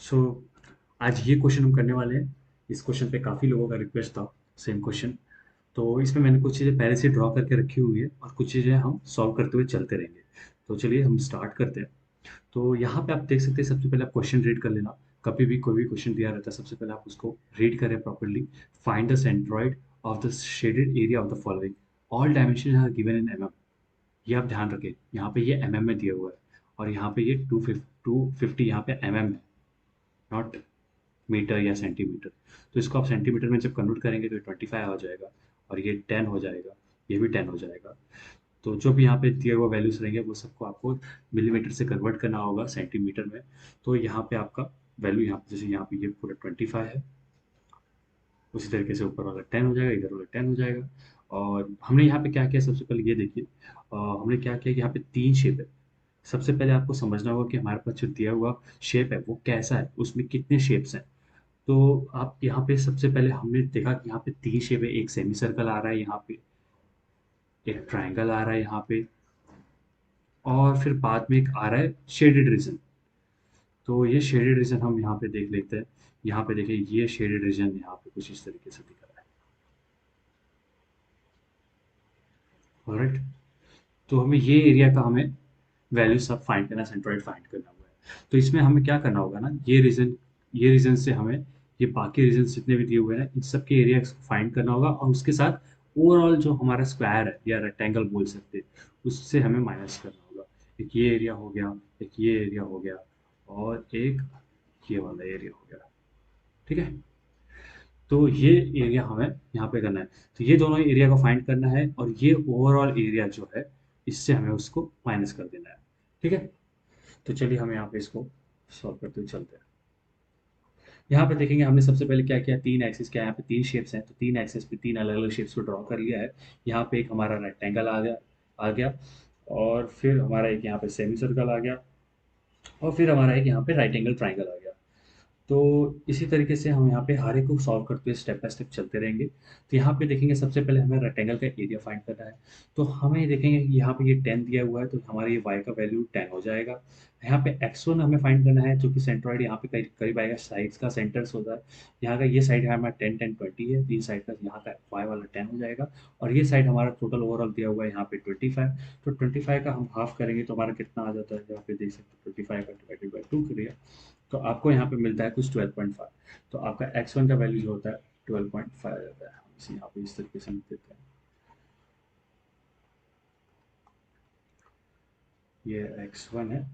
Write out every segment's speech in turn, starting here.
सो आज ये क्वेश्चन हम करने वाले हैं। इस क्वेश्चन पे काफ़ी लोगों का रिक्वेस्ट था, सेम क्वेश्चन। तो इसमें मैंने कुछ चीज़ें पहले से ड्रॉ करके रखी हुई है और कुछ चीज़ें हम सॉल्व करते हुए चलते रहेंगे। तो चलिए हम स्टार्ट करते हैं। तो यहाँ पे आप देख सकते हैं, सबसे पहले आप क्वेश्चन रीड कर लेना। कभी भी कोई भी क्वेश्चन दिया रहता है, सबसे पहले आप उसको रीड करें properly. Find the centroid of the shaded area of the following. All dimension are given in MM. ये आप ध्यान रखें, यहाँ पे ये एमएम में दिया हुआ है और यहाँ पे ये 250 यहाँ पे एमएम है, नॉट मीटर या सेंटीमीटर। तो इसको आप सेंटीमीटर में जब कन्वर्ट करेंगे तो 25 हो जाएगा और ये 10 हो जाएगा, ये भी 10 हो जाएगा। तो जो भी यहाँ पे दिए हुए वैल्यूज रहेंगे वो सबको आपको मिलीमीटर से कन्वर्ट करना होगा सेंटीमीटर में। तो यहाँ पे आपका वैल्यू, यहाँ पे जैसे यहाँ पे ये पूरा 25 है, उसी तरीके से ऊपर वाला 10 हो जाएगा, इधर वाला 10 हो जाएगा। और हमने यहाँ पे क्या किया, सबसे पहले ये देखिए, हमने क्या किया कि यहाँ पे 3 शेप है। सबसे पहले आपको समझना होगा कि हमारे पास जो दिया हुआ शेप है वो कैसा है, उसमें कितने शेप्स हैं। तो आप यहाँ पे सबसे पहले हमने देखा कि यहाँ पे 3 शेप है। एक सेमी सर्कल आ रहा है यहाँ पे, एक ट्राइंगल आ रहा है यहाँ पे, और फिर बाद में एक आ रहा है शेडेड रीजन। तो ये शेडेड रीजन हम यहाँ पे देख लेते हैं। यहाँ पे देखिए, ये शेडेड रीजन यहाँ पे कुछ इस तरीके से दिख रहा है। ऑलराइट। तो हमें ये एरिया का हमें वैल्यू सब फाइंड करना, सेंट्रोइड फाइंड करना हुआ है। तो इसमें हमें क्या करना होगा ना, ये रीजन से हमें ये बाकी रीजन जितने भी दिए हुए हैं इन सब के एरिया फाइंड करना होगा, और उसके साथ ओवरऑल जो हमारा स्क्वायर है या रेक्टेंगल बोल सकते हैं, उससे हमें माइनस करना होगा। एक ये एरिया हो गया, एक ये एरिया हो गया, और एक ये वाला एरिया हो गया। ठीक है। तो ये एरिया हमें यहाँ पे करना है। तो ये दोनों एरिया को फाइंड करना है और ये ओवरऑल एरिया जो है, इससे हमें उसको माइनस कर देना है। ठीक है। तो चलिए हम यहाँ पे इसको सॉल्व करते हुए चलते हैं। यहाँ पे देखेंगे हमने सबसे पहले क्या किया, 3 एक्सिस क्या है, यहाँ पे 3 शेप्स हैं, तो 3 एक्सिस पे 3 अलग अलग शेप्स को ड्रॉ कर लिया है। यहाँ पे एक हमारा रेक्टेंगल आ गया, और फिर हमारा एक यहाँ पे सेमी सर्कल आ गया, और फिर हमारा एक यहाँ पे राइट एंगल ट्राइंगल आ गया। तो इसी तरीके से हम यहाँ पे हर एक को सॉल्व करते हुए स्टेप बाय स्टेप चलते रहेंगे। तो यहाँ पे देखेंगे सबसे पहले हमें रेक्टेंगल का एरिया फाइंड करना है। तो हमें देखेंगे कि यहाँ पे ये 10 दिया हुआ है, तो हमारा ये y का वैल्यू 10 हो जाएगा। यहाँ पे x1 हमें फाइंड करना है, जो कि सेंट्रॉइड यहाँ पे करीब करीब आएगा, साइड्स का सेंटर्स होता है। यहाँ का ये साइड हमारा 10 10 20 है, तीन साइड का यहाँ का y वाला 10 हो जाएगा। और ये साइड हमारा टोटल ओवरऑल दिया हुआ है यहाँ पे 25। तो 25 का हम हाफ करेंगे तो हमारा कितना आ जाता है, यहाँ पे देख सकते हैं 25 का डिवाइडेड बाई 2 करिए, तो आपको यहाँ पे मिलता है कुछ 12.5। तो आपका x1 का वैल्यू जो होता है 12.5 आ जाता है। हम इसे यहाँ पे इस तरीके से लिख देते हैं। ये x1 है,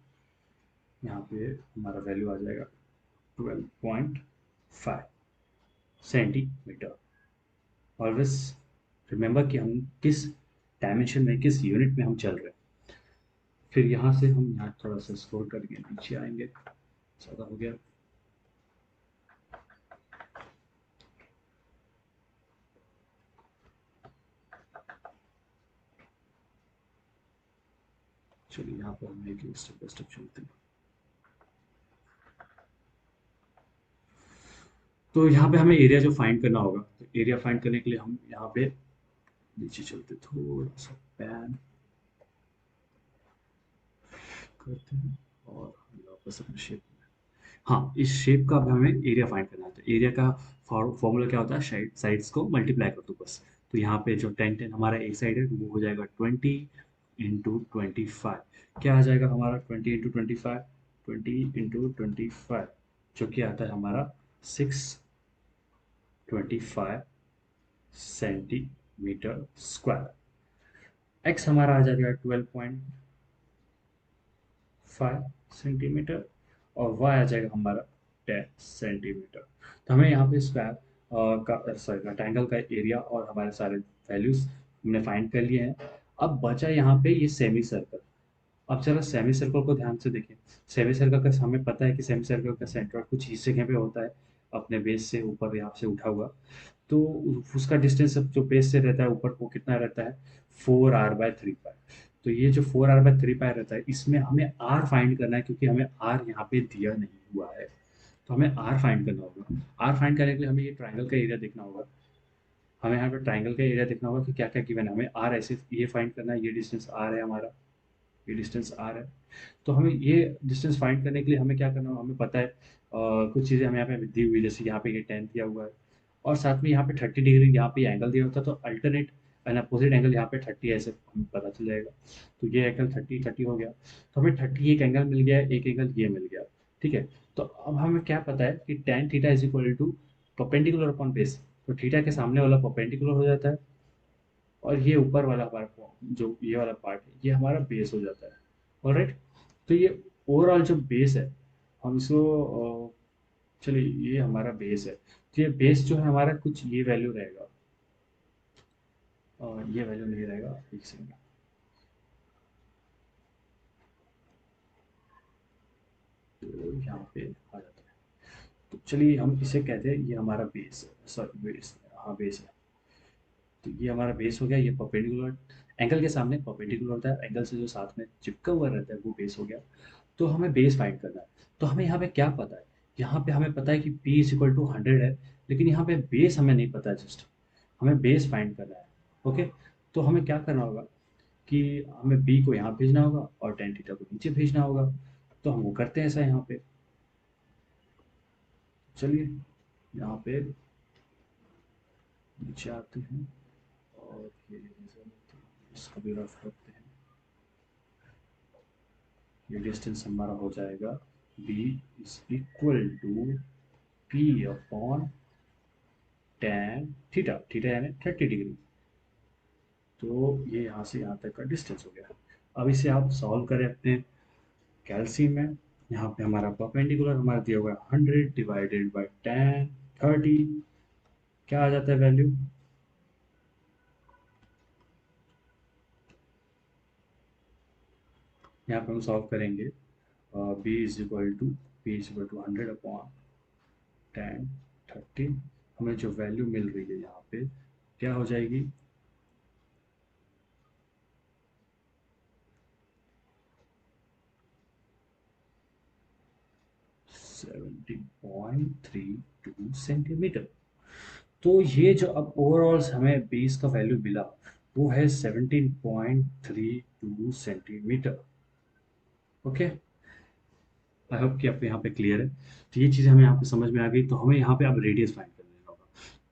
यहाँ पे हमारा वैल्यू आ जाएगा 12.5 सेंटीमीटर। ऑलवेज रिमेंबर कि हम किस डायमेंशन में, किस यूनिट में हम चल रहे हैं। फिर यहाँ से हम यहाँ थोड़ा सा स्क्रॉल करके नीचे आएंगे, ज़्यादा हो गया। चलिए यहाँ पर हम एक स्टेप बाय स्टेप चलते हैं। तो यहाँ पे हमें एरिया जो फाइंड करना होगा, तो एरिया फाइंड करने के लिए हम यहाँ पे नीचे चलते, थोड़ा सा पैन करते हैं और हम वापस अपने शेप में। हाँ, इस शेप का अब हमें एरिया फाइंड करना है। तो एरिया का फॉर्मूला क्या होता है, साइड्स को मल्टीप्लाई कर दो बस। तो यहाँ पे जो 10 10 हमारा एक साइड है वो हो जाएगा 20 × 25। क्या आ जाएगा हमारा 20 × 25, 20 × 25, जो कि आता है हमारा 625 सेंटीमीटर स्क्वायर। एक्स हमारा आ जाएगा 12.5 सेंटीमीटर, और वाई आ जाएगा हमारा 10 सेंटीमीटर। तो हमें यहाँ पे स्क्वायर का, सॉरी, रेक्टेंगल का एरिया और हमारे सारे वैल्यूज हमने फाइंड कर लिए हैं। अब बचा यहाँ पे ये सेमी सर्कल। अब जरा सेमी सर्कल को ध्यान से देखें। सेमी सर्कल का हमें पता है कि सेमी सर्कल का सेंटर कुछ इस जगह पे होता है, अपने बेस से ऊपर यहाँ से उठा हुआ। तो उसका डिस्टेंस जो बेस से रहता है ऊपर, वो कितना रहता है, 4r/3π। तो ये जो 4r/3π रहता है, इसमें हमें r फाइंड करना है, क्योंकि हमें r यहाँ पे दिया नहीं हुआ है। तो हमें r फाइंड करना होगा। r फाइंड करने के लिए हमें ये ट्राइंगल का एरिया देखना होगा। हमें यहाँ पे ट्राइंगल का एरिया देखना होगा कि क्या क्या गिवन है। हमें r ऐसे ये फाइंड करना है, ये डिस्टेंस r है हमारा, ये डिस्टेंस आर है। तो हमें ये डिस्टेंस फाइंड करने के लिए हमें क्या करना होगा, हमें पता है कुछ चीज़ें हमें यहाँ पे दी हुई, जैसे यहाँ पे ये 10 दिया हुआ है और साथ में यहाँ पे 30 डिग्री यहाँ पे एंगल दिया होता है, तो अल्टरनेट एंड अपोजिट एंगल यहाँ पे 30 ऐसे हमें पता चल जाएगा। तो ये एंगल 30 हो गया, तो हमें 30 एक एंगल मिल गया, एक एंगल ये मिल गया। ठीक है, तो अब हमें क्या पता है कि tan theta is equal to perpendicular upon base. तो थीटा के सामने वाला परपेंडिकुलर हो जाता है और ये ऊपर वाला हमारा जो ये वाला पार्ट है ये हमारा बेस हो जाता है। ऑलराइट, तो ये ओवरऑल जो बेस है हम इसको चलिए ये हमारा बेस है, तो ये बेस जो है हमारा कुछ ये वैल्यू रहेगा, ये वैल्यू नहीं रहेगा, एक सेकंड। तो यहाँ पे आ जाता है, तो चलिए हम इसे कहते हैं ये हमारा बेस है, सॉरी बेस, हाँ बेस है। तो ये हमारा बेस हो गया, ये परपेंडिकुलर एंगल के सामने परपेंडिकुलर होता है, एंगल से जो साथ में चिपका हुआ रहता है वो बेस हो गया। तो हमें बेस फाइंड करना है। तो हमें यहाँ पे क्या पता है, यहाँ पे हमें पता है कि p इज इक्वल टू 100 है, लेकिन यहाँ पे बेस हमें नहीं पता है, जस्ट हमें बेस फाइंड करना है। ओके, तो हमें क्या करना होगा कि हमें b को यहाँ भेजना होगा और tan थीटा को नीचे भेजना होगा। तो हम वो करते हैं ऐसा यहाँ पे। चलिए यहाँ पे नीचे आते हैं और ये इसको भी रफ करते हैं। ये डिस्टेंस हमारा हो जाएगा b is equal to p upon tan theta, theta यानी 30 डिग्री। तो ये यहाँ से यहाँ तक का डिस्टेंस हो गया। अब इसे आप सॉल्व करें अपने कैल्सी में। यहाँ पे हमारा परपेंडिकुलर हमारा दिया हुआ है 100 डिवाइडेड बाई tan 30, क्या आ जाता है वैल्यू, यहाँ पे हम सॉल्व करेंगे। B is equal to 100 upon tan 30, हमें जो वैल्यू मिल रही है यहाँ पे क्या हो जाएगी, 70.32 सेंटीमीटर। तो ये जो अब ओवरऑल हमें बेस का वैल्यू मिला वो है 17.32 सेंटीमीटर। ओके, आई होप कि आपको यहाँ पे क्लियर है। तो ये चीज़ हमें यहाँ पे समझ में आ गई, तो हमें यहाँ पे अब रेडियस फाइंड कर लेना होगा।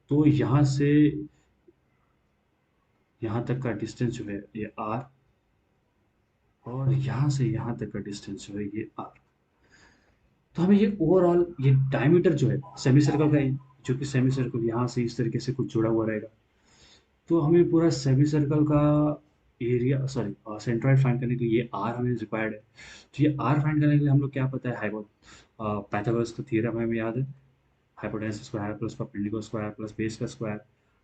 तो यहाँ से यहाँ तक का डिस्टेंस जो है ये r, और यहाँ से यहाँ तक का डिस्टेंस जो है ये r। तो हमें ये ओवरऑल ये डायमीटर जो है सेमी सर्कल का, जो कि सेमी सर्कल यहाँ से इस तरीके से कुछ जुड़ा हुआ रहेगा, तो हमें पूरा सेमी सर्कल का एरिया, सॉरी सेंट्रॉइड फाइंड करने के लिए ये आर हमें रिक्वायर्ड है। तो ये आर फाइंड करने के लिए हम लोग क्या पता है, हाइपो पाइथागोरस का थ्योरम हमें याद है, hypotenuse square plus perpendicular square plus base का स्क्वायर।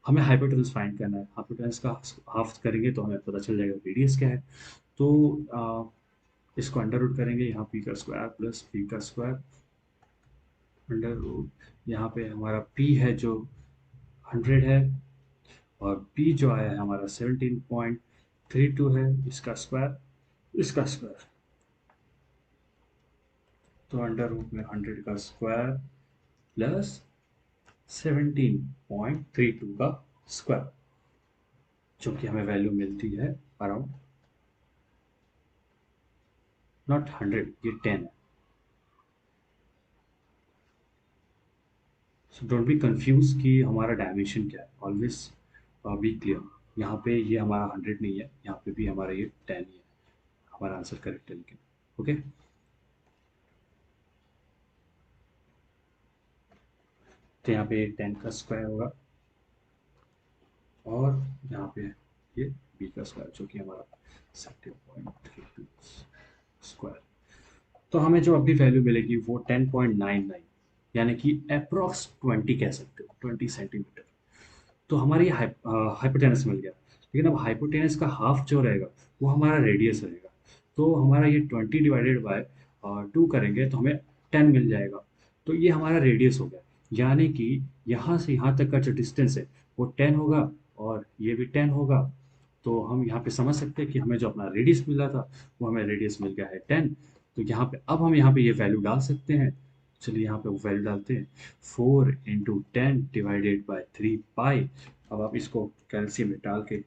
हमें हाइपोटेनस फाइंड करना है, हाइपोटेनस का हाफ करेंगे तो हमें पता चल जाएगा रेडियस क्या है। तो इसको अंडर रूट करेंगे, यहाँ पी का स्क्वायर प्लस पी का स्क्वायर अंडर रूट, यहाँ पे हमारा पी है जो 100 है और b जो आया है हमारा 17.32 है, इसका स्क्वायर, इसका स्क्वायर। तो अंडर रूट में 100 का स्क्वायर प्लस 17.32 का स्क्वायर, जो कि हमें वैल्यू मिलती है अराउंड, नॉट 100, ये 10 है। सो डोंट बी कंफ्यूज कि हमारा डायमेंशन क्या है, ऑलवेज बी क्लियर। यहाँ पे ये हमारा 100 नहीं है, यहाँ पे भी हमारा ये 10 ही है, हमारा आंसर करेक्ट है लेकिन। ओके, तो यहाँ पे 10 का स्क्वायर होगा और यहाँ पे ये बी का स्क्वायर जो कि हमारा 17.32 स्क्वायर। तो हमें जो अभी वैल्यू मिलेगी वो 10.99, यानी कि अप्रॉक्स 20 कह सकते हो, 20 सेंटीमीटर। तो हमारी हाइपोटेनस मिल गया, लेकिन अब हाइपोटेनस का हाफ जो रहेगा वो हमारा रेडियस रहेगा। तो हमारा ये 20 डिवाइडेड बाय 2 करेंगे तो हमें 10 मिल जाएगा। तो ये हमारा रेडियस हो गया, यानी कि यहाँ से यहाँ तक का जो डिस्टेंस है वो 10 होगा और ये भी 10 होगा। तो हम यहाँ पे समझ सकते हैं कि हमें जो अपना रेडियस मिला था वो हमें रेडियस मिल गया है 10। तो यहाँ पे अब हम यहाँ पे ये वैल्यू डाल सकते हैं। चलिए यहाँ पे वो वैल्यू डालते हैं, 4 × 10 डिवाइडेड बाय 3 पाई। अब आप इसको कैल्शियम में डाल के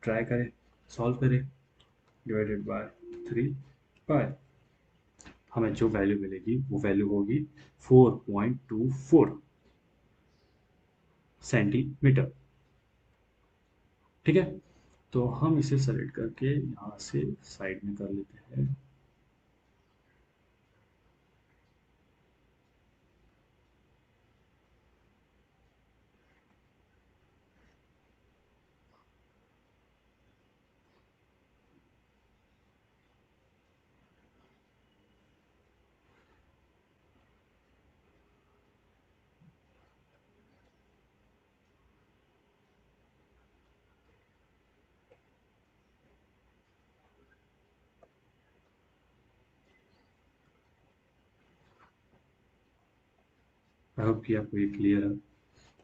ट्राई करें, सॉल्व करें, डिवाइडेड बाय पाई। हमें जो वैल्यू मिलेगी वो वैल्यू होगी 4.24 सेंटीमीटर। ठीक है, तो हम इसे सेलेक्ट करके यहाँ से साइड में कर लेते हैं। आई होप कि आपको ये क्लियर है,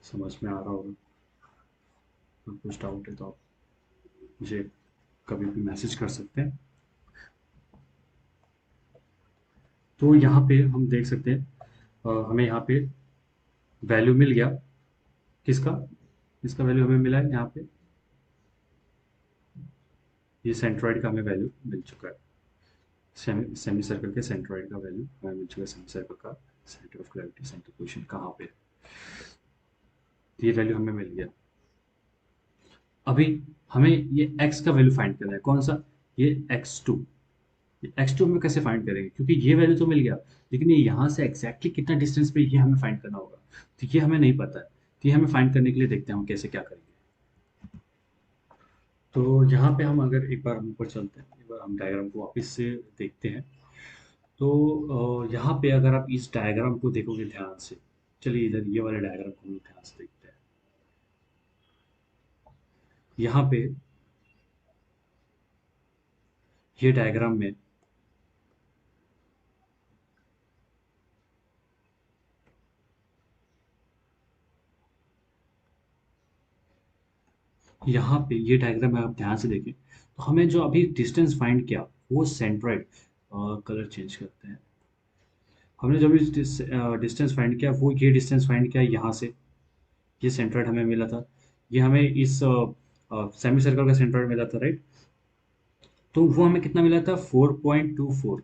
समझ में आ रहा होगा। अगर कुछ डाउट है तो आप मुझे कभी भी मैसेज कर सकते हैं। तो यहाँ पे हम देख सकते हैं, हमें यहाँ पे वैल्यू मिल गया। किसका? इसका वैल्यू हमें मिला है यहाँ पे। ये सेंट्रॉइड का हमें वैल्यू मिल चुका है। सेमी सर्कल के सेंट्रॉइड का वैल्यू हमें मिल चुका है। सेमी सर्कल का centre of gravity, centre position कहाँ पे है, तो ये वैल्यू हमें मिल गया। अभी हमें ये x का वैल्यू फाइंड करना है। कौन सा? ये x2। ये x2 हमें कैसे फाइंड करेंगे, क्योंकि ये वैल्यू तो मिल गया, लेकिन ये यहाँ से एग्जैक्टली कितना डिस्टेंस पे ये हमें फाइंड करना होगा, तो ये हमें नहीं पता है। तो ये हमें फाइंड करने के लिए देखते हैं हम कैसे क्या करेंगे। तो यहाँ पे हम अगर एक बार हम ऊपर चलते हैं, एक बार हम डायग्राम को वापस से देखते हैं। तो यहाँ पे अगर आप इस डायग्राम को देखोगे ध्यान से, चलिए इधर ये वाले डायग्राम को हम लोग ध्यान से देखते हैं। यहाँ पे ये डायग्राम में यहाँ पे ये डायग्राम में आप ध्यान से देखें, तो हमें जो अभी डिस्टेंस फाइंड किया वो सेंट्रोइड, कलर चेंज करते हैं। हमने जो भी डिस्टेंस फाइंड किया वो ये डिस्टेंस फाइंड किया यहाँ से। ये सेंट्रोइड हमें मिला था। ये हमें इस सेमी सर्कल का सेंट्रोइड मिला था, राइट? तो वो हमें कितना मिला था? 4.24।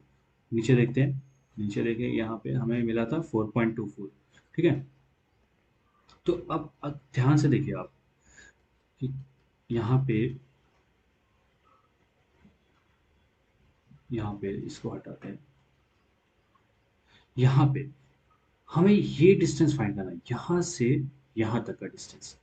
नीचे देखते हैं, नीचे देखें, यहाँ पे हमें मिला था 4.24। ठीक है, तो अब ध्यान से देखिए आप कि यहाँ पे, यहाँ पे इसको हटाते हैं। यहाँ पे हमें ये डिस्टेंस फाइंड करना है, यहाँ से यहाँ तक का डिस्टेंस,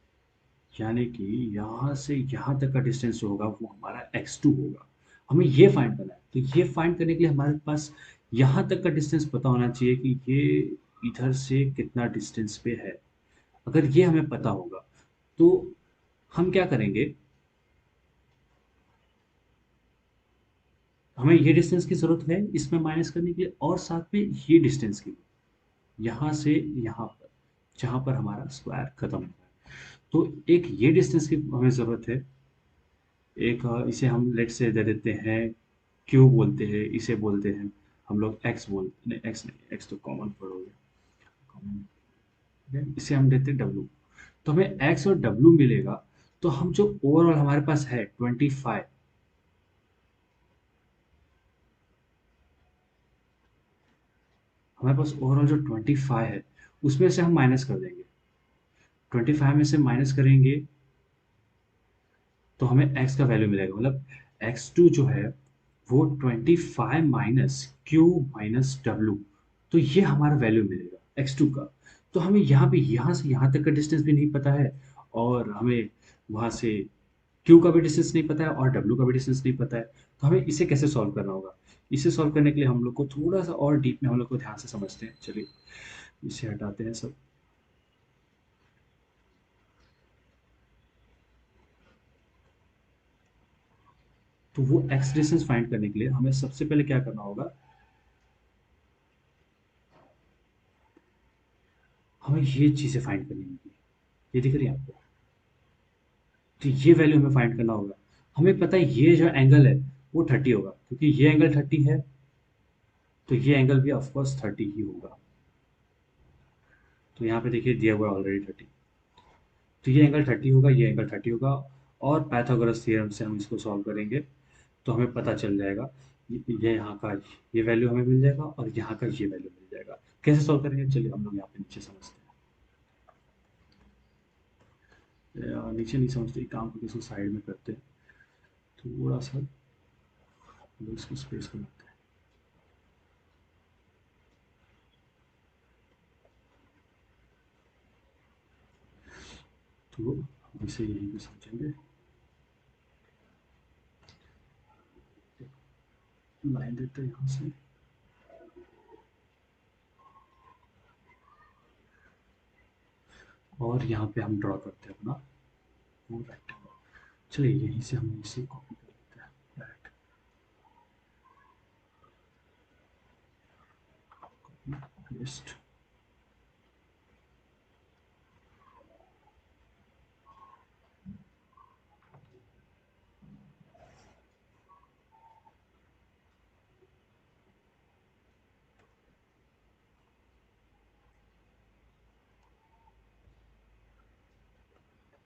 यानी कि यहाँ से यहाँ तक का डिस्टेंस जो होगा वो हमारा x2 होगा। हमें ये फाइंड करना है, तो ये फाइंड करने के लिए हमारे पास यहाँ तक का डिस्टेंस पता होना चाहिए कि ये इधर से कितना डिस्टेंस पे है। अगर ये हमें पता होगा तो हम क्या करेंगे, हमें ये डिस्टेंस की जरूरत है इसमें माइनस करने के लिए, और साथ में ये डिस्टेंस की, यहाँ से यहाँ पर, जहाँ पर हमारा स्क्वायर खत्म होता है। तो एक ये डिस्टेंस की हमें ज़रूरत है। एक इसे हम लेट से दे देते हैं क्यू बोलते हैं, इसे बोलते हैं हम लोग एक्स बोलते नहीं, एक्स नहीं, एक्स तो कॉमन पर हो गया, कॉमन। इसे हम देते हैं डब्लू। तो हमें एक्स और डब्लू मिलेगा। तो हम जो ओवरऑल हमारे पास है 25, हमारे पास ओवरऑल जो 25 है उसमें से हम माइनस कर देंगे। 25 में से माइनस करेंगे तो हमें x का वैल्यू मिलेगा, मतलब x2 जो है वो 25 माइनस क्यू माइनस डब्लू। तो ये हमारा वैल्यू मिलेगा x2 का। तो हमें यहाँ पे यहाँ से यहाँ तक का डिस्टेंस भी नहीं पता है, और हमें वहाँ से क्यू का भी डिस्टेंस नहीं पता है, और डब्लू का भी डिस्टेंस नहीं पता है। तो हमें इसे कैसे सॉल्व करना होगा? इसे सॉल्व करने के लिए हम लोग को थोड़ा सा और डीप में हम लोग को ध्यान से समझते हैं। चलिए इसे हटाते हैं सब। तो वो एक्स डिस्टेंस फाइंड करने के लिए हमें सबसे पहले क्या करना होगा, हमें ये चीज़ें फाइंड करनी होगी। ये दिख रही है आपको? तो ये वैल्यू हमें फाइंड करना होगा। हमें पता है ये जो एंगल है वो 30 होगा, क्योंकि ये एंगल 30 है, तो ये एंगल भी ऑफकोर्स 30 ही होगा। तो यहाँ पे देखिए दिया हुआ ऑलरेडी 30। तो ये एंगल 30 होगा, ये एंगल 30 होगा, और पाइथागोरस थ्योरम से हम इसको सॉल्व करेंगे तो हमें पता चल जाएगा ये यहाँ का ये वैल्यू हमें मिल जाएगा और यहाँ का ये वैल्यू मिल जाएगा। कैसे सॉल्व करेंगे, चलिए हम लोग यहाँ पे नीचे समझते हैं। नीचे नहीं समझते, एक काम करके इसको साइड में करते हैं, थोड़ा सा हम लोग इसको स्पेस बनाते हैं। तो हम इसे यहीं पे समझेंगे, लाइन देते हैं यहाँ से, और यहाँ पे हम ड्रॉ करते हैं अपना वो रेक्टेंगल। चलिए यहीं से हम इसे कॉपी कर लेते हैं डायरेक्ट, पेस्ट।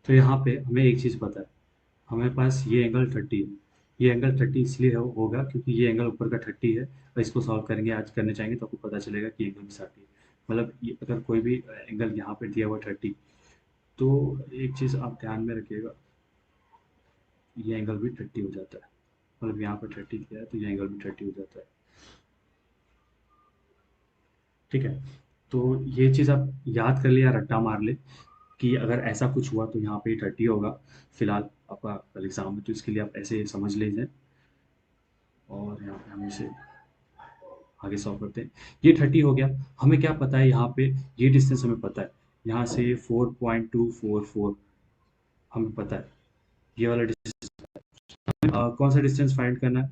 तो यहाँ पे हमें एक चीज़ पता है, हमारे पास ये एंगल 30 है। ये एंगल 30 इसलिए होगा क्योंकि ये एंगल ऊपर का 30 है, और इसको सॉल्व करेंगे, आज करने चाहेंगे तो आपको पता चलेगा कि एंगल भी 30 है। मतलब अगर कोई भी एंगल यहाँ पे दिया हुआ 30, तो एक चीज़ आप ध्यान में रखिएगा, ये एंगल भी 30 हो जाता है। मतलब यहाँ पे 30 किया है तो ये एंगल भी 30 हो जाता है। ठीक है, तो ये चीज़ आप याद कर ले या रट्टा मार ले कि अगर ऐसा कुछ हुआ तो यहाँ पे 30 होगा। फिलहाल आपका कल एग्जाम है तो इसके लिए आप ऐसे समझ लीजिए, और यहाँ पे हम इसे आगे सॉल्व करते हैं। ये 30 हो गया। हमें क्या पता है यहाँ पे, ये डिस्टेंस हमें पता है, यहाँ से 4.244 हमें पता है, ये वाला डिस्टेंस। कौन सा डिस्टेंस फाइंड करना है,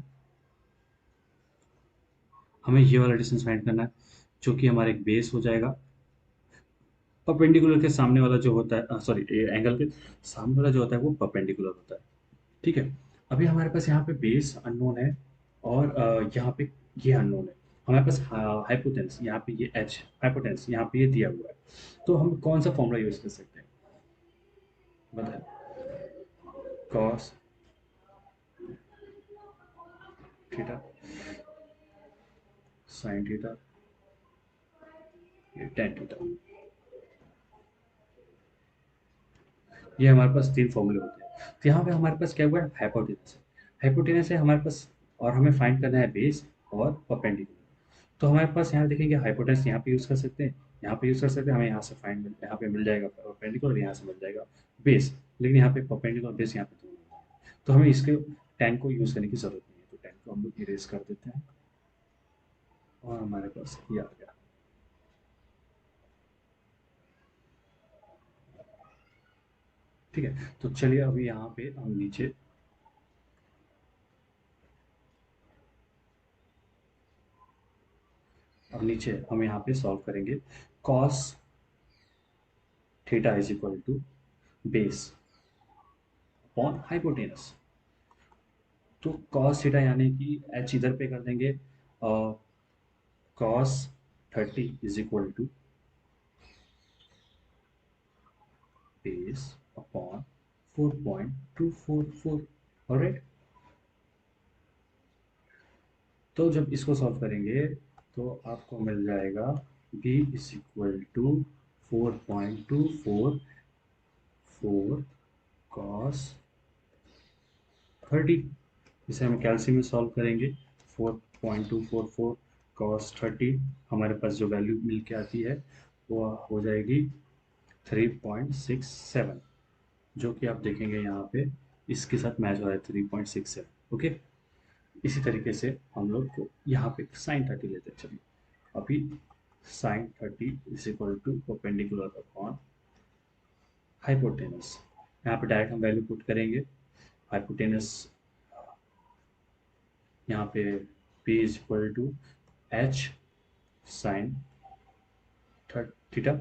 हमें ये वाला डिस्टेंस फाइंड करना है, जो कि हमारा एक बेस हो जाएगा। परपेंडिकुलर के सामने वाला जो होता है, सॉरी, एंगल के सामने वाला जो होता है वो परपेंडिकुलर होता है। ठीक है, अभी हमारे पास यहाँ पे बेस अननोन है, और यहाँ पे ये अननोन है। हमारे पास हाइपोटेन्स यहाँ पे ये एच, हाइपोटेन्स यहाँ पे ये दिया हुआ है। तो हम कौन सा फॉर्मूला यूज कर सकते हैं, बताएं। कॉस थीटा साइन थीटा, ये टेन थीटा, ये हमारे पास तीन फॉर्मूले होते हैं। तो यहाँ पे हमारे पास क्या हुआ है, हाइपोटेनस है। हाइपोटेनस है हमारे पास, और हमें फाइंड करना है बेस और परपेंडिकुलर। तो हमारे पास यहाँ देखेंगे हाइपोटेनस यहाँ पे यूज़ कर सकते हैं, यहाँ पे यूज़ कर सकते हैं, हमें यहाँ से फाइंड यहाँ पे मिल जाएगा परपेंडिकुलर, यहाँ से मिल जाएगा बेस। लेकिन यहाँ पे परपेंडिकुलर बेस यहाँ पे दोनों नहीं है। तो हमें इसके टैन को यूज़ करने की ज़रूरत नहीं है, तो टैन को हम लोग इरेज कर देते हैं, और हमारे पास ये आ गया। ठीक है, तो चलिए अभी यहाँ पे हम नीचे, अब नीचे हम यहाँ पे सॉल्व करेंगे। Cos theta is equal to base upon hypotenuse. तो कॉस थीटा यानी कि एच इधर पे कर देंगे, cos 30 is equal to base upon 4.244। Alright, तो जब इसको सॉल्व करेंगे तो आपको मिल जाएगा B is equal to 4.244 cos 30। इसे हम कैल्सी में सॉल्व करेंगे। 4.244 कॉस 30, हमारे पास जो वैल्यू मिल के आती है वो हो जाएगी 3.67, जो कि आप देखेंगे यहाँ पे इसके साथ मैच हो रहा है 3.67। ओके, इसी तरीके से हम लोग को यहाँ पे साइन 30 लेते हैं। चलिए अभी sine 30 is equal to perpendicular upon hypotenuse. यहाँ पे डायरेक्ट हम वैल्यू पुट करेंगे। हाइपोटेनस यहाँ पे P is equal to H sine theta,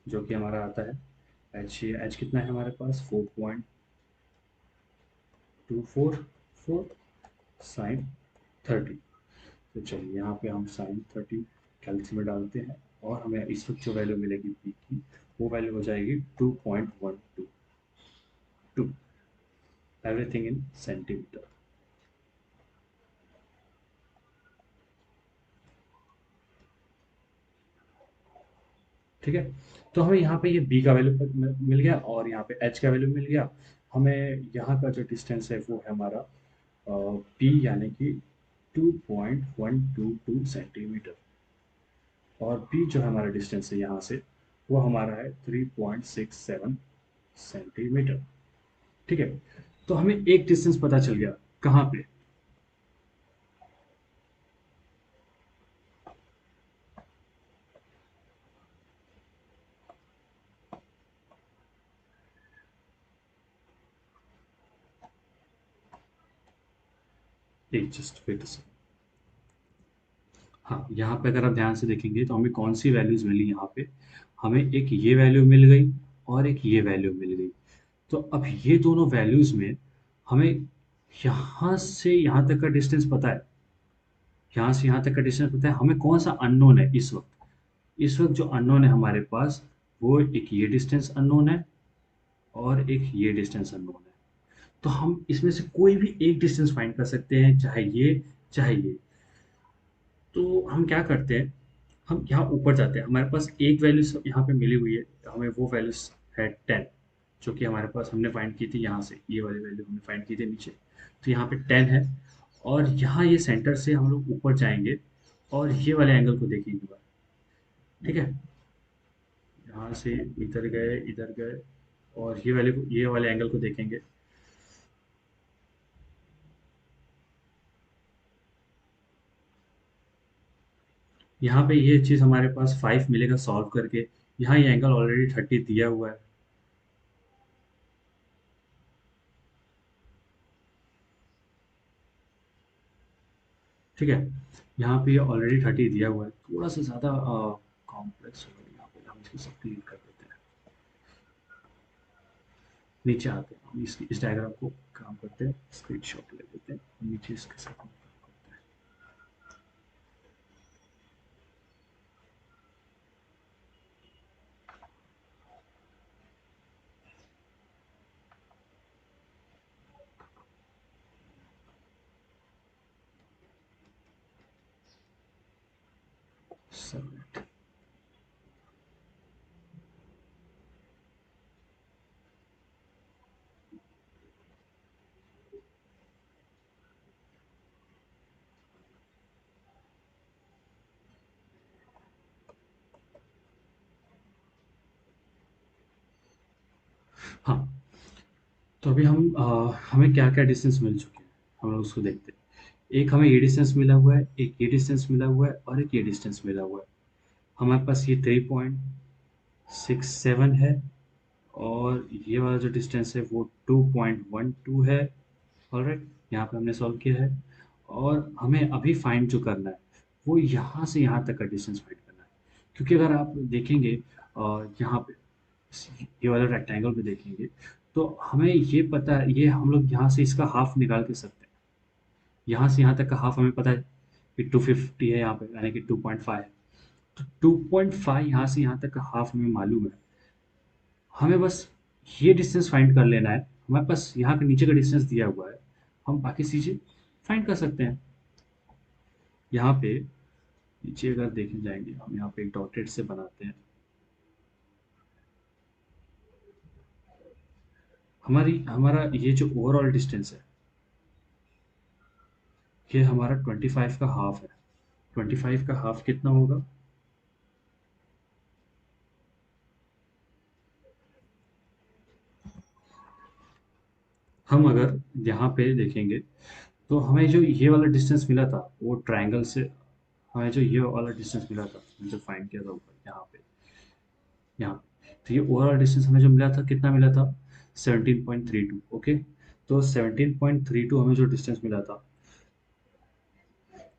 जो कि हमारा आता है एच कितना है हमारे पास 4.244 साइन 30। तो चलिए यहाँ पे हम साइन 30 कैलसी में डालते हैं, और हमें इस वक्त जो वैल्यू मिलेगी पी की, वो वैल्यू हो जाएगी 2.122, एवरीथिंग इन सेंटीमीटर। ठीक है। तो हमें यहाँ पे ये बी का वैल्यू मिल गया और यहाँ पे एच का वैल्यू मिल गया। हमें यहाँ का जो डिस्टेंस है वो है हमारा पी, यानी कि 2.122 सेंटीमीटर, और बी जो है हमारा डिस्टेंस है यहाँ से, वो हमारा है 3.67 सेंटीमीटर। ठीक है। तो हमें एक डिस्टेंस पता चल गया कहाँ पे। एक जस्ट वेट। हाँ, यहाँ पे अगर आप ध्यान से देखेंगे तो हमें कौन सी वैल्यूज मिली यहाँ पे। हमें एक ये वैल्यू मिल गई और एक ये वैल्यू मिल गई। तो अब ये दोनों वैल्यूज में हमें यहाँ से यहाँ तक का डिस्टेंस पता है। यहाँ से यहाँ तक का डिस्टेंस पता है, हमें कौन सा अननोन है इस वक्त। इस वक्त जो अननोन है हमारे पास, वो एक ये डिस्टेंस अननोन है और एक ये डिस्टेंस अननोन है। तो हम इसमें से कोई भी एक डिस्टेंस फाइंड कर सकते हैं, चाहे ये चाहे ये। तो हम क्या करते हैं, हम यहाँ ऊपर जाते हैं। हमारे पास एक वैल्यू यहाँ पे मिली हुई है, हमें वो वैल्यू है 10, जो कि हमारे पास हमने फाइंड की थी। यहाँ से ये वाली वैल्यू हमने फाइंड की थी नीचे, तो यहाँ पे 10 है। और यहाँ ये सेंटर से हम लोग ऊपर जाएंगे और ये वाले एंगल को देखेंगे। ठीक है। यहाँ से इधर गए और ये वाले एंगल को देखेंगे। यहाँ पे ये चीज़ हमारे पास 5 मिलेगा सॉल्व करके। यहाँ ये एंगल ऑलरेडी 30 दिया हुआ है। ठीक है। यहाँ पे ऑलरेडी 30 दिया हुआ है, थोड़ा सा ज़्यादा कॉम्प्लेक्स हो गया। यहाँ पे हम इसको सब क्लियर कर देते हैं। नीचे आते हैं, हम इस डायग्राम को काम करते हैं, स्क्रीनशॉट ले लेते हैं, नीचे इसके साथ हम काम करते हैं। सबमिट। हाँ, तो अभी हमें क्या क्या डिस्टेंस मिल चुके हैं, हम लोग उसको देखते हैं। एक हमें ये डिस्टेंस मिला हुआ है, एक ये डिस्टेंस मिला हुआ है और एक ये डिस्टेंस मिला हुआ है। हमारे पास ये 3.67 है और ये वाला जो डिस्टेंस है वो 2.12 है। ऑलराइट, यहाँ पे हमने सॉल्व किया है। और हमें अभी फाइंड जो करना है वो यहाँ से यहाँ तक का डिस्टेंस फाइंड करना है। क्योंकि अगर आप देखेंगे यहाँ पे ये वाला रेक्टेंगल पे देखेंगे, तो हमें ये पता है, ये हम लोग यहाँ से इसका हाफ निकाल के सकते हैं। यहाँ से यहाँ तक का हाफ हमें पता है कि 250 है यहाँ पे, यानी कि 2.5 है। तो 2.5 यहाँ से यहाँ तक का हाफ हमें मालूम है। हमें बस ये डिस्टेंस फाइंड कर लेना है। हमारे पास यहाँ का नीचे का डिस्टेंस दिया हुआ है, हम बाकी चीज़ें फाइंड कर सकते हैं। यहाँ पे नीचे अगर देखे जाएंगे, हम यहाँ पे एक डॉटेड से बनाते हैं। हमारा ये जो ओवरऑल डिस्टेंस है, ये हमारा 25 का हाफ है। 25 का हाफ कितना होगा? हम अगर यहाँ पे देखेंगे तो हमें जो ये वाला डिस्टेंस मिला था वो ट्रायंगल से, हमें जो ये वाला डिस्टेंस मिला था, जो फाइंड किया था ऊपर यहाँ पे, यहाँ पे, तो ये ओवरऑल डिस्टेंस हमें जो मिला था कितना मिला था? 17.32। ओके। तो 17.32 हमें जो डिस्टेंस मिला था,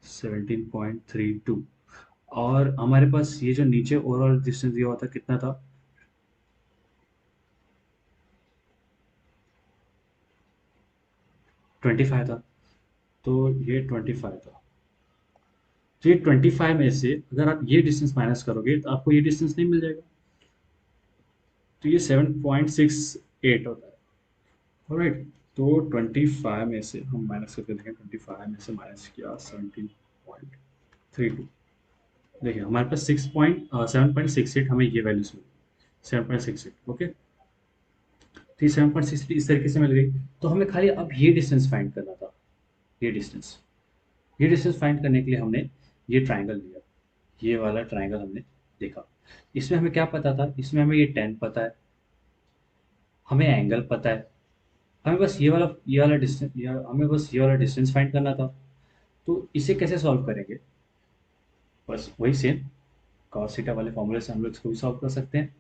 17.32, और हमारे पास ये जो नीचे ओवरऑल डिस्टेंस दिया हुआ था कितना था? 25 था। तो ये 25 था। तो ये 25 में से अगर आप ये डिस्टेंस माइनस करोगे तो आपको ये डिस्टेंस नहीं मिल जाएगा। तो ये 7.68 होता है। ऑलराइट। तो 25 में से हम माइनस करके देखें, 25 में से माइनस किया 17.32। देखिए हमारे पास 7.68 हमें ये वैल्यूज मिली, 7.68, ओके। तो ये 7.68 इस तरीके से मिल गई। तो हमें खाली अब ये डिस्टेंस फाइंड करना था, ये डिस्टेंस। ये डिस्टेंस फाइंड करने के लिए हमने ये ट्राइंगल लिया, ये वाला ट्राइंगल हमने देखा। इसमें हमें क्या पता था, इसमें हमें ये 10 पता है, हमें एंगल पता है, हमें बस ये वाला डिस्टेंस, हमें बस ये वाला डिस्टेंस फाइंड करना था। तो इसे कैसे सॉल्व करेंगे, बस वही सेम cos थीटा वाले फॉर्मूले से हम लोग इसको भी सॉल्व कर सकते हैं।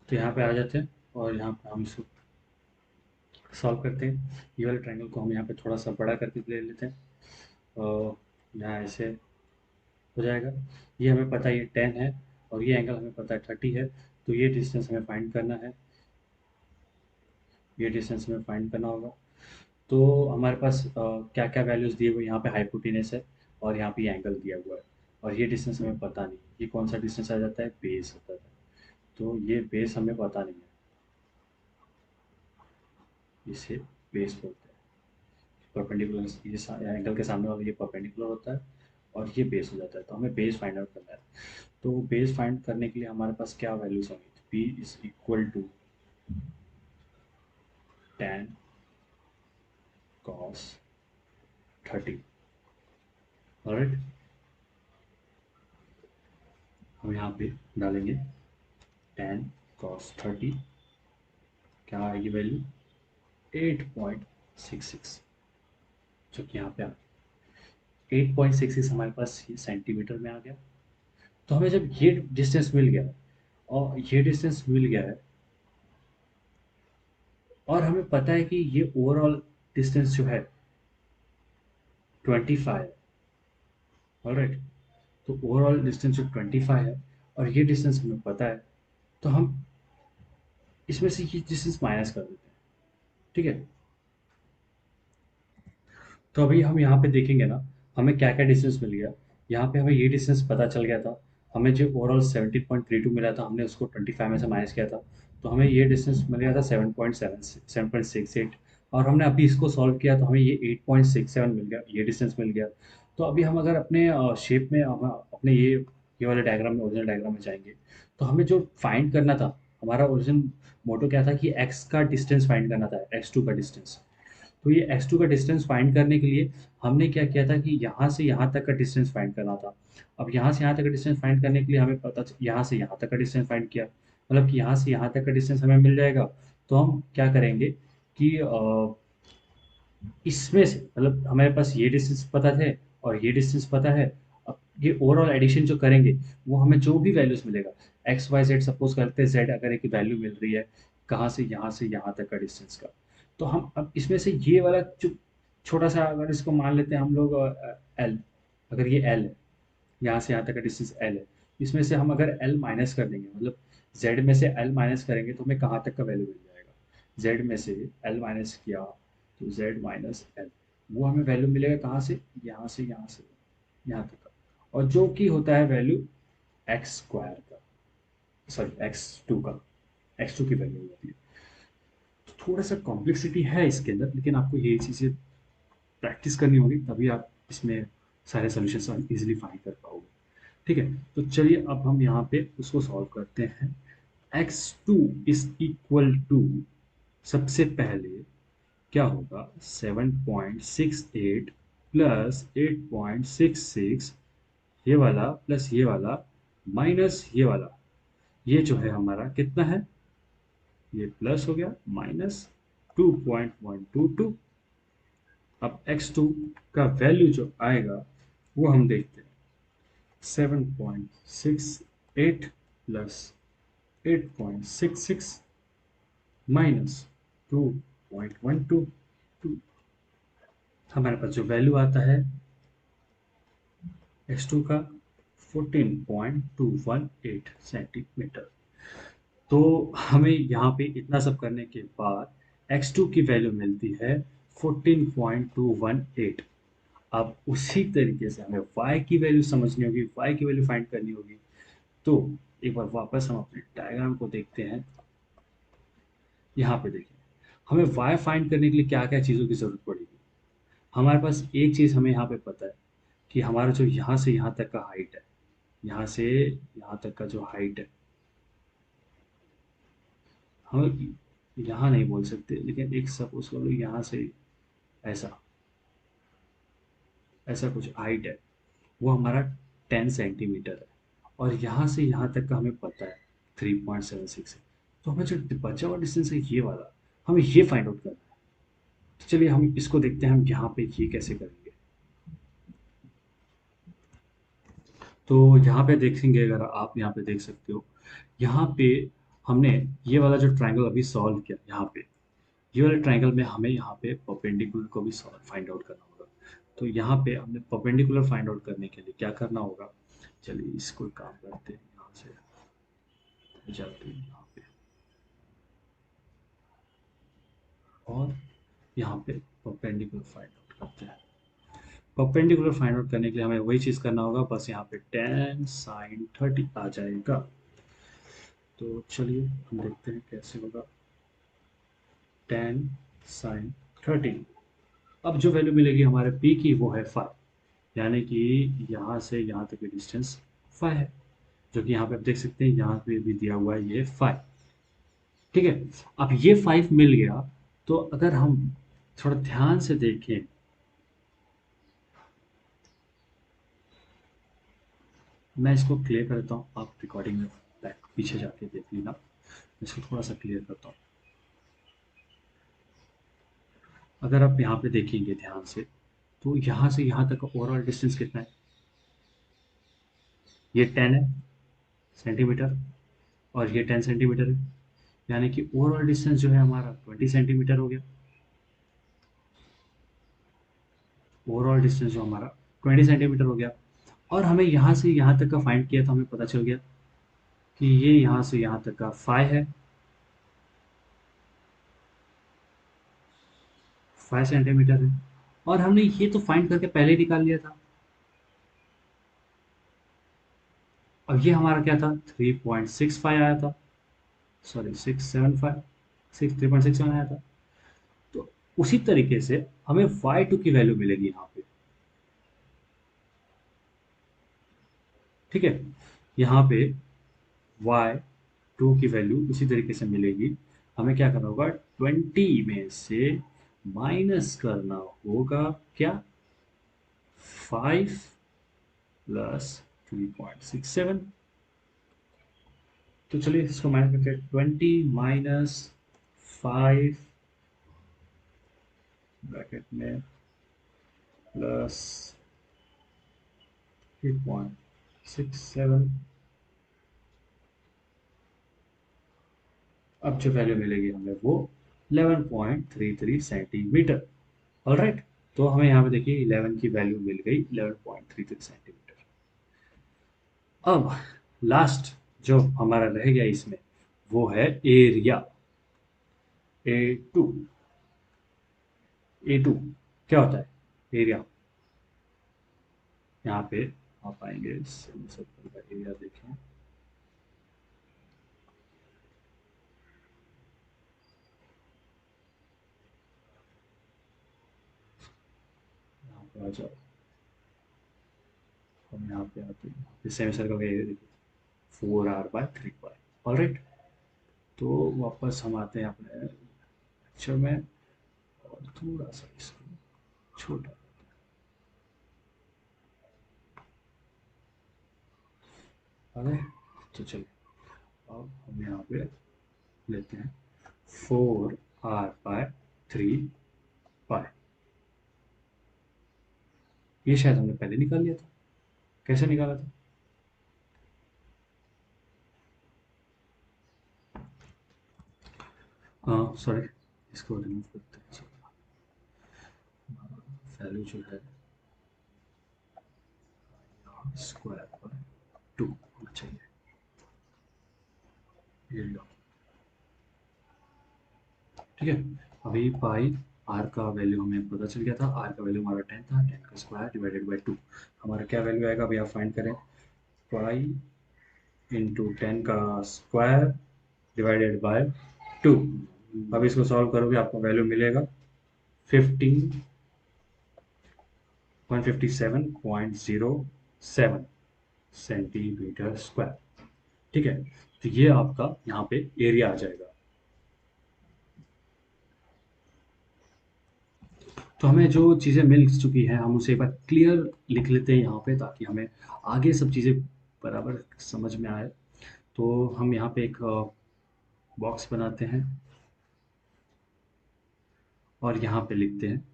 तो यहाँ पे आ जाते हैं और यहाँ पे हम इसको सॉल्व करते हैं। ये वाले ट्रायंगल को हम यहाँ पे थोड़ा सा बड़ा करके ले लेते हैं, और यहाँ ऐसे हो जाएगा। ये हमें पता है ये 10 है, और ये एंगल हमें पता है 30 है। तो ये डिस्टेंस हमें फाइंड करना है, ये डिस्टेंस हमें फाइंड करना होगा। तो हमारे पास क्या क्या वैल्यूज़ दिए हुए, यहाँ पे हाइपोटेनस है और यहाँ पे एंगल दिया हुआ है, और ये डिस्टेंस हमें पता नहीं, ये कौन सा डिस्टेंस आ जाता है, बेस होता है। तो ये बेस हमें पता नहीं है, इसे बेस बोलते हैं। परपेंडिकुलर, ये एंगल के सामने वाला ये परपेंडिकुलर होता है, और ये बेस हो जाता है। तो हमें बेस फाइंड आउट करना है। तो बेस फाइंड करने के लिए हमारे पास क्या वैल्यूज होंगी, B is equal to ten cos 30। Alright, हम यहाँ पे डालेंगे टेन कॉस 30, क्या आएगी वैल्यू, 8.66, जो कि यहाँ पे आ 8.66 हमारे पास ये सेंटीमीटर में आ गया। तो हमें जब ये डिस्टेंस मिल गया, और ये डिस्टेंस मिल गया है, और हमें पता है कि ये ओवरऑल डिस्टेंस जो है 25 है। ऑलराइट, तो ओवरऑल डिस्टेंस जो 25 है, और ये डिस्टेंस हमें पता है, तो हम इसमें से ये डिस्टेंस माइनस कर देते हैं। ठीक है, तो अभी हम यहाँ पे देखेंगे ना, हमें क्या क्या डिस्टेंस मिल गया। यहाँ पे हमें ये डिस्टेंस पता चल गया था, हमें जो ओवरऑल 17.32 मिला था, हमने उसको 25 में से माइनस किया था, तो हमें ये डिस्टेंस मिल गया था 7.68। और हमने अभी इसको सॉल्व किया तो हमें ये 8.67 मिल गया, ये डिस्टेंस मिल गया। तो अभी हम अगर अपने शेप में, हम अपने ये वाले डायग्राम में, ओरिजिनल डायग्राम में जाएंगे, तो हमें जो फाइंड करना था, हमारा ओरिजिनल मोटो क्या था कि एक्स का डिस्टेंस फाइंड करना था, x2 का डिस्टेंस। तो ये x2 का डिस्टेंस फाइंड करने के लिए हमने क्या किया था कि यहाँ से यहाँ तक का डिस्टेंस फाइंड करना था। अब यहाँ से यहाँ तक का डिस्टेंस फाइंड करने के लिए हमें यहाँ से यहाँ तक का डिस्टेंस फाइंड किया, मतलब कि यहाँ से यहाँ तक का डिस्टेंस हमें मिल जाएगा। तो हम क्या करेंगे कि इसमें से, मतलब हमारे पास ये डिस्टेंस पता थे और ये डिस्टेंस पता है। अब ये ओवरऑल एडिशन जो करेंगे, वो हमें जो भी वैल्यूज मिलेगा, एक्स वाई जेड, सपोज करते हैं जेड अगर एक वैल्यू मिल रही है, कहाँ से यहाँ तक का डिस्टेंस का, तो हम अब इसमें से ये वाला जो छोटा सा, अगर इसको मान लेते हैं हम लोग एल, अगर ये एल है, यहाँ से यहाँ तक का डिस्टेंस एल है, इसमें से हम अगर एल माइनस कर देंगे, मतलब जेड में से एल माइनस करेंगे, तो हमें कहाँ तक का वैल्यू मिल जाएगा। जेड में से एल माइनस किया, तो जेड माइनस एल, वो हमें वैल्यू मिलेगा कहाँ से, यहाँ से यहाँ तक का, और जो कि होता है वैल्यू एक्स स्क्वायर का, सॉरी एक्स2 का, एक्स2 की वैल्यू होती है। तो थोड़ा सा कॉम्प्लेक्सिटी है इसके अंदर, लेकिन आपको ये चीज़ें प्रैक्टिस करनी होगी, तभी आप इसमें सारे सॉल्यूशंस इजीली फाइंड कर पाओगे। ठीक है, तो चलिए अब हम यहाँ पे उसको सॉल्व करते हैं। x2 इज इक्वल टू, सबसे पहले क्या होगा, 7.68 प्लस 8.66, ये वाला प्लस ये वाला माइनस ये वाला, ये जो है हमारा कितना है, ये प्लस हो गया, माइनस 2.122, अब x2 का वैल्यू जो आएगा वो हम देखते हैं, 7.68 प्लस 8.66 माइनस 2.122, हमारे पास जो वैल्यू आता है x2 का 14.218 सेंटीमीटर। तो हमें यहाँ पे इतना सब करने के बाद x2 की वैल्यू मिलती है 14.218। अब उसी तरीके से हमें y की वैल्यू समझनी होगी, y की वैल्यू फाइंड करनी होगी। तो एक बार वापस हम अपने डायग्राम को देखते हैं। यहाँ पे देखिए, हमें y फाइंड करने के लिए क्या क्या चीज़ों की ज़रूरत पड़ेगी। हमारे पास एक चीज़ हमें यहाँ पे पता है कि हमारा जो यहाँ से यहाँ तक का हाइट है, यहाँ से यहाँ तक का जो हाइट है, हम यहाँ नहीं बोल सकते, लेकिन एक सपोज करो यहाँ से ऐसा ऐसा कुछ हाइट है, वो हमारा 10 सेंटीमीटर है, और यहाँ से यहाँ तक का हमें पता है 3.76 है। तो हमें जो बचा हुआ डिस्टेंस है ये वाला, हमें ये फाइंड आउट करना है। तो चलिए हम इसको देखते हैं, हम यहाँ पे ये कैसे करेंगे। तो यहाँ पे देखेंगे, अगर आप यहाँ पे देख सकते हो, यहाँ पे हमने ये वाला जो ट्रायंगल अभी सॉल्व किया, यहाँ पे ये वाले ट्रायंगल में हमें यहाँ पे परपेंडिकुलर को भी फाइंड आउट करना होगा। तो यहाँ पे हमने परपेंडिकुलर फाइंड आउट करने के लिए क्या करना होगा, चलिए इसको काम करते हैं, यहाँ से जाते हैं यहाँ पे, और यहाँ पे परपेंडिकुलर फाइंड आउट करते हैं। परपेंडिकुलर फाइंड आउट करने के लिए हमें वही चीज़ करना होगा, बस यहाँ पे tan sin 30 आ जाएगा। तो चलिए हम देखते हैं कैसे होगा। tan sin 30, अब जो वैल्यू मिलेगी हमारे p की वो है 5, यानी कि यहाँ से यहाँ तक की डिस्टेंस 5 है, जो कि यहाँ पे आप देख सकते हैं, यहाँ पे भी दिया हुआ है ये 5। ठीक है, अब ये 5 मिल गया। तो अगर हम थोड़ा ध्यान से देखें, मैं इसको क्लियर करता हूँ, आप रिकॉर्डिंग में बैक पीछे जाके देख लेना, मैं इसको थोड़ा सा क्लियर करता हूँ। अगर आप यहाँ पे देखेंगे ध्यान से, तो यहाँ से यहाँ तक का ओवरऑल डिस्टेंस कितना है, ये 10 है सेंटीमीटर, और ये 10 सेंटीमीटर है, यानी कि ओवरऑल डिस्टेंस जो है हमारा 20 सेंटीमीटर हो गया। ओवरऑल डिस्टेंस जो हमारा 20 सेंटीमीटर हो गया। और हमें यहाँ से यहाँ तक का फाइंड किया, तो हमें पता चल गया कि ये यहाँ से यहाँ तक का 5 है, 5 सेंटीमीटर है। और हमने ये तो फाइंड करके पहले ही निकाल लिया था। अब ये हमारा क्या था, 3.65 आया था, सॉरी 675, 3.67 आया था। तो उसी तरीके से हमें y2 की वैल्यू मिलेगी यहाँ पे। ठीक है, यहाँ पे y2 की वैल्यू उसी तरीके से मिलेगी। हमें क्या करना होगा, 20 में से माइनस करना होगा क्या, 5 प्लस 3.67। तो चलिए इसको माइनस करते हैं, 20 - 5 ब्रैकेट में प्लस 3.67। अब जो वैल्यू मिलेगी हमें वो 11.33 सेंटीमीटर। ऑलराइट, तो हमें यहाँ पे देखिए 11 की वैल्यू मिल गई, 11.33 सेंटीमीटर। अब लास्ट जो हमारा रह गया इसमें, वो है एरिया, A2। A2 क्या होता है, एरिया। यहाँ पे आप आएंगे, सर्कल का एरिया देखें, यहाँ पे आ जाओ, हम यहाँ पे आते हैं, सेमी सर्कल का एरिया देखिए, 4r/3 पाई। ऑलराइट, तो वापस हम आते हैं अपने लेक्चर में, और थोड़ा सा इसको छोटा, अरे तो चलिए अब हम यहाँ पे लेते हैं 4r/3 पाई। ये शायद हमने पहले निकाल लिया था। कैसे निकाला था? सॉरी, इसको रिमूव करते हैं। वैल्यू जो है स्क्वायर पर 2 होना चाहिए। एरिया, ठीक है। अभी पाई आर का वैल्यू हमें पता चल गया था। आर का वैल्यू हमारा 10 था। 10 का स्क्वायर डिवाइडेड बाई 2, हमारा क्या वैल्यू आएगा अभी आप फाइंड करें। पाई इंटू 10 का स्क्वायर डिवाइडेड बाय 2। अब इसको सॉल्व करोगे आपको वैल्यू मिलेगा 15 157.07 सेंटीमीटर स्क्वायर, ठीक है। तो ये आपका यहाँ पे एरिया आ जाएगा। तो हमें जो चीज़ें मिल चुकी हैं हम उसे एक बार क्लियर लिख लेते हैं यहाँ पे, ताकि हमें आगे सब चीज़ें बराबर समझ में आए। तो हम यहाँ पे एक बॉक्स बनाते हैं और यहाँ पे लिखते हैं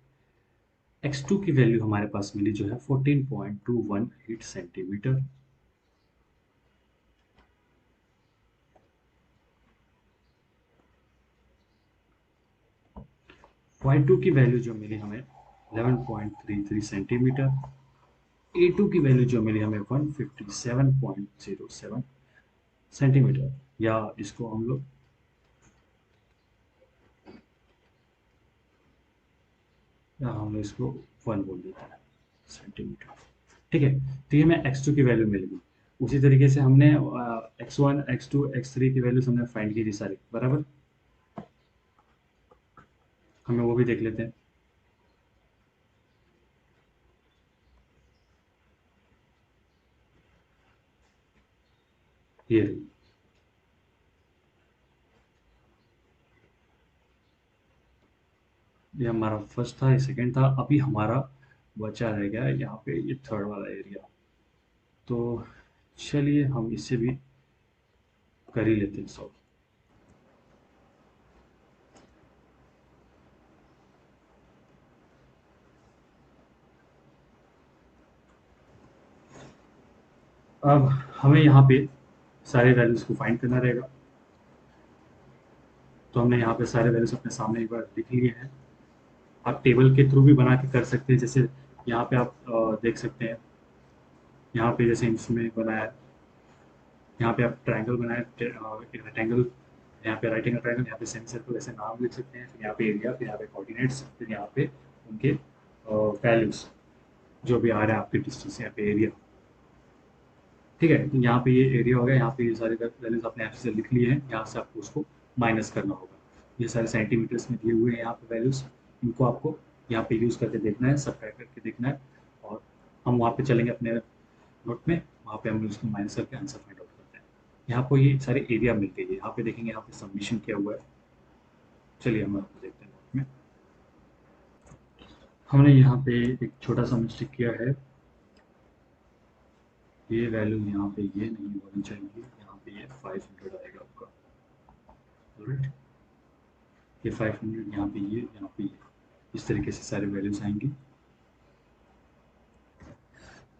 x2 की वैल्यू हमारे पास मिली जो है 14.218 सेंटीमीटर। y2 की वैल्यू जो मिली हमें 11.33 सेंटीमीटर। a2 की वैल्यू जो मिली हमें 157.07 सेंटीमीटर, या इसको हम लोग इसको 1 बोल देते हैं सेंटीमीटर, ठीक है। तो ये हमें x2 की वैल्यू मिल गई। उसी तरीके से हमने x1 x2 x3 की वैल्यूज हमने फाइंड की थी सारी, बराबर। हमें वो भी देख लेते हैं। ये रही, ये हमारा फर्स्ट था, ये सेकंड था। अभी हमारा बचा रह गया है यहाँ पे ये थर्ड वाला एरिया। तो चलिए हम इससे भी कर ही लेते हैं सॉल्व। अब हमें यहाँ पे सारे वैल्यूज को फाइंड करना रहेगा। तो हमने यहाँ पे सारे वैल्यूज अपने सामने एक बार लिख लिए हैं। आप टेबल के थ्रू भी बना के कर सकते हैं। जैसे यहाँ पे आप देख सकते हैं, यहाँ पे जैसे इसमें बनाया है, यहाँ पे आप ट्रायंगल बनाया, एक रेक्टेंगल, यहाँ पे राइट एंगल ट्रायंगल, यहाँ पे सेमी सर्कल, ऐसे नाम लिख सकते हैं। फिर यहाँ पे एरिया, फिर यहाँ पे कोऑर्डिनेट्स, फिर यहाँ पे उनके वैल्यूज जो भी आ रहा है आपके डिस्टेंस, यहाँ पे एरिया, ठीक है। तो यहाँ पे ये एरिया हो गया। यहाँ पे ये सारे वैल्यूज आपने यहाँ से लिख लिए हैं। यहाँ से आपको उसको माइनस करना होगा। ये सारे सेंटीमीटर्स में दिए हुए हैं यहाँ पे वैल्यूज, इनको आपको यहाँ पे यूज़ करके देखना है, सब्ट्रैक्ट करके देखना है। और हम वहाँ पे चलेंगे अपने नोट में, वहाँ पे हम उसको माइनस करके आंसर फाइंड आउट करते हैं। यहाँ पर ये सारे एरिया मिल गई है। यहाँ पे देखेंगे, यहाँ पे सबमिशन किया हुआ है। चलिए हम आपको देखते हैं नोट में। हमने यहाँ पे एक छोटा सा मिस्टेक किया है। ये वैल्यू यहाँ पे ये नहीं होनी चाहिए, यहाँ पे ये 500 आएगा आपका, राइट। ये 500, यहाँ पे ये, यहाँ पे ये, इस तरीके से सारे वैल्यूज आएंगी।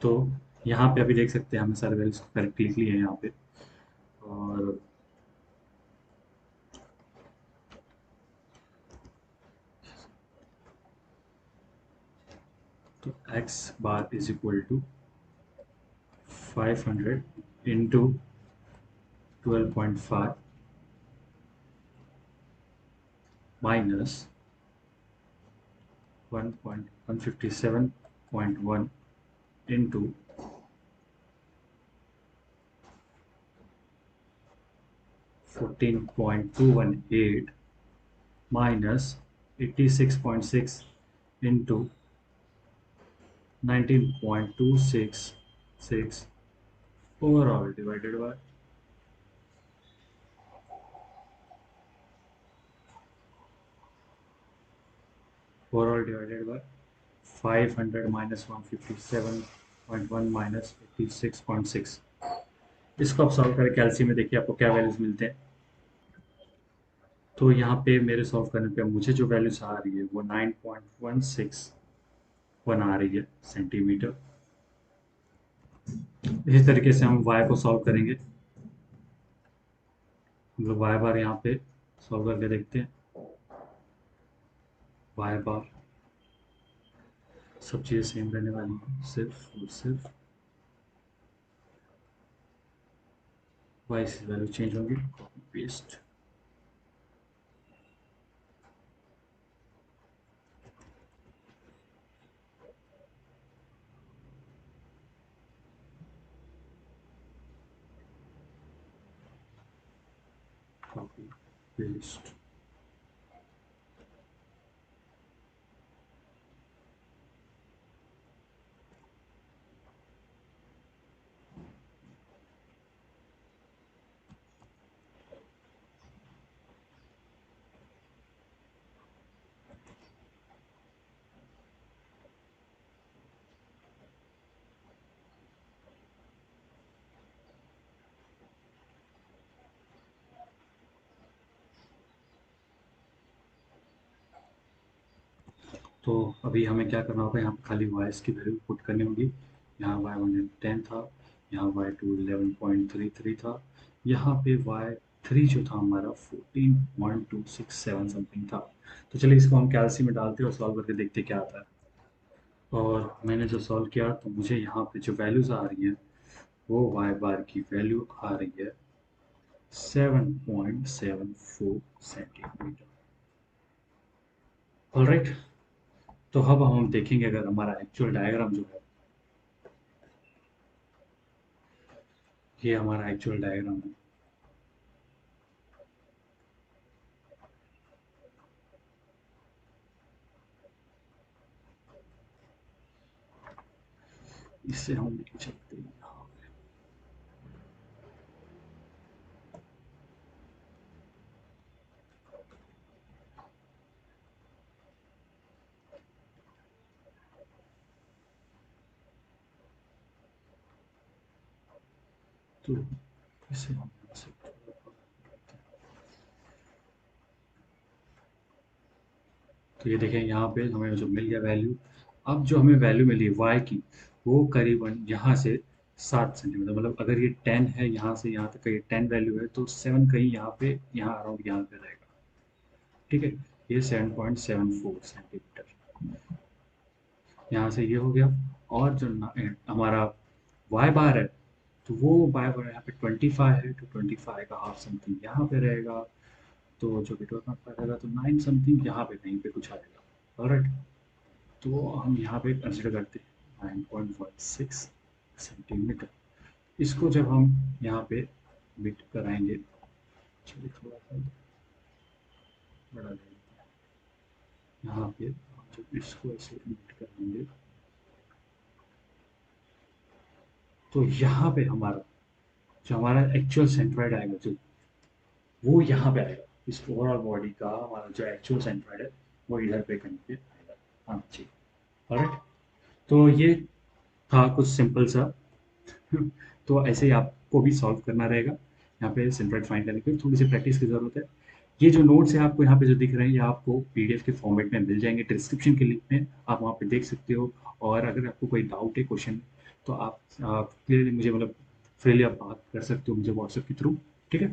तो यहाँ पे अभी देख सकते हैं हमने सारे वैल्यूज करेक्ट लिख लिए हैं यहाँ पे। और तो x bar is equal to 500 into 12.5 minus 1.157.1 into 14.218 minus 86.6 into 19.266 overall divided by overall divided by 500 minus 157.1 minus 86.6। इसको आप सॉल्व करें कैलसी में, देखिए आपको क्या वैल्यूज मिलते हैं। तो यहाँ पे मेरे सॉल्व करने पे मुझे जो वैल्यूज आ रही है वो 9.16 1 आ रही है सेंटीमीटर। इसी तरीके से हम y को सॉल्व करेंगे। हम लोग y बार यहाँ पे सॉल्व करके देखते हैं। y बार सब चीज़ें सेम रहने वाली हैं, सिर्फ और सिर्फ y से वैल्यू चेंज होंगी। Copy paste. Copy paste. तो अभी हमें क्या करना होगा, यहाँ पे खाली वाइस की वैल्यू पुट करनी होगी। यहाँ वाई वन 10 था, यहाँ वाई टू 11.33 था, यहाँ पे वाई थ्री जो था हमारा 14.267 समथिंग था। तो चलिए इसको हम कैल्सी में डालते हैं और सॉल्व करके देखते हैं क्या आता है। और मैंने जो सॉल्व किया तो मुझे यहाँ पे जो वैल्यूज आ रही हैं वो वाई बार की वैल्यू आ रही है 7.74 सेंटीमीटर। ऑलराइट। तो अब हम देखेंगे अगर हमारा एक्चुअल डायग्राम जो है, ये हमारा एक्चुअल डायग्राम है। इससे हम लेके चलते हैं यहाँ पे। तो इसे हम यहाँ से तो ये देखें यहाँ पे हमें जो मिल गया वैल्यू। अब जो हमें वैल्यू मिली y की वो करीबन यहाँ से 7 सेंटीमीटर, मतलब अगर ये 10 है यहाँ से यहाँ तक का, ये 10 वैल्यू है तो 7 कहीं यहाँ पे, यहाँ अराउंड यहाँ पे रहेगा। ठीक है, ये 7.74 सेंटीमीटर यहाँ से ये हो गया। और जो हमारा y बार है तो वो y बार यहाँ पे 25 है, तो 25 का हाफ समथिंग यहाँ पे रहेगा। तो जो भी 12.5 रहेगा तो 9 समथिंग यहाँ पे कहीं पे कुछ आएगा। ऑलराइट। तो हम यहाँ पे कंसिडर करते हैं 9.16 सेंटीमीटर। इसको जब हम यहाँ पे बिट कराएंगे, चलिए थोड़ा सा बढ़ा देंगे यहाँ पे। जब इसको ऐसे बिट करेंगे तो यहाँ पे हमारा जो हमारा एक्चुअल सेंट्रॉइड आएगा, जो वो यहाँ पे आएगा। इस ओवरऑल बॉडी का हमारा जो एक्चुअल सेंट्रॉइड है वो इधर पे कहीं पे आएगा। हाँ जी। ऑलराइट। तो ये था कुछ सिंपल सा। तो ऐसे ही आपको भी सॉल्व करना रहेगा। यहाँ पे सेंट्रॉइड फाइंड करने के लिए थोड़ी सी प्रैक्टिस की ज़रूरत है। ये जो नोट्स है आपको यहाँ पे जो दिख रहे हैं, ये आपको पीडीएफ के फॉर्मेट में मिल जाएंगे डिस्क्रिप्शन के लिंक में, आप वहाँ पे देख सकते हो। और अगर आपको कोई डाउट है, क्वेश्चन, तो आप क्लियरली मुझे, मतलब फ्रीली आप बात कर सकते हो मुझे व्हाट्सएप के थ्रू। ठीक है।